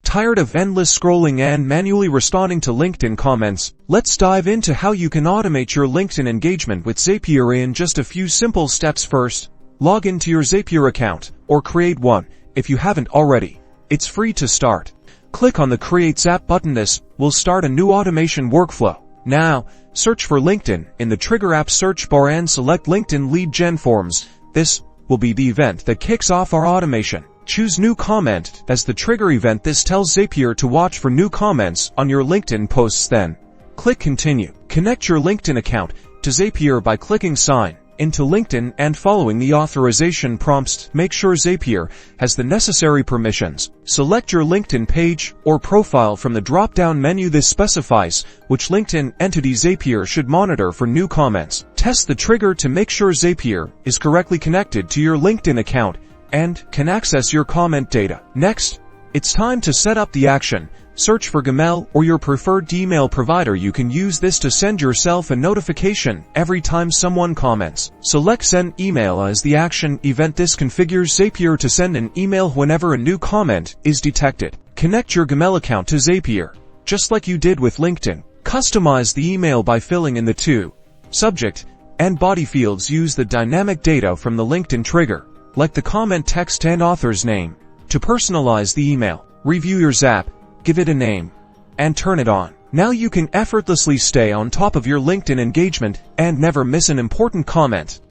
Tired of endless scrolling and manually responding to LinkedIn comments? Let's dive into how you can automate your LinkedIn engagement with Zapier in just a few simple steps. First, log into your Zapier account, or create one if you haven't already. It's free to start. Click on the Create Zap button. This will start a new automation workflow. Now, search for LinkedIn in the Trigger app search bar and select LinkedIn Lead Gen Forms. This will be the event that kicks off our automation. Choose New Comment as the trigger event. This tells Zapier to watch for new comments on your LinkedIn posts. Then, click Continue. Connect your LinkedIn account to Zapier by clicking Sign into LinkedIn and following the authorization prompts. Make sure Zapier has the necessary permissions. Select your LinkedIn page or profile from the drop-down menu. This specifies which LinkedIn entity Zapier should monitor for new comments. Test the trigger to make sure Zapier is correctly connected to your LinkedIn account and can access your comment data. Next, it's time to set up the action. Search for Gmail or your preferred email provider. You can use this to send yourself a notification every time someone comments. Select Send Email as the action event. This configures Zapier to send an email whenever a new comment is detected. Connect your Gmail account to Zapier, just like you did with LinkedIn. Customize the email by filling in the two subject and body fields. Use the dynamic data from the LinkedIn trigger, like the comment text and author's name, to personalize the email. Review your Zap, give it a name, and turn it on. Now you can effortlessly stay on top of your LinkedIn engagement and never miss an important comment.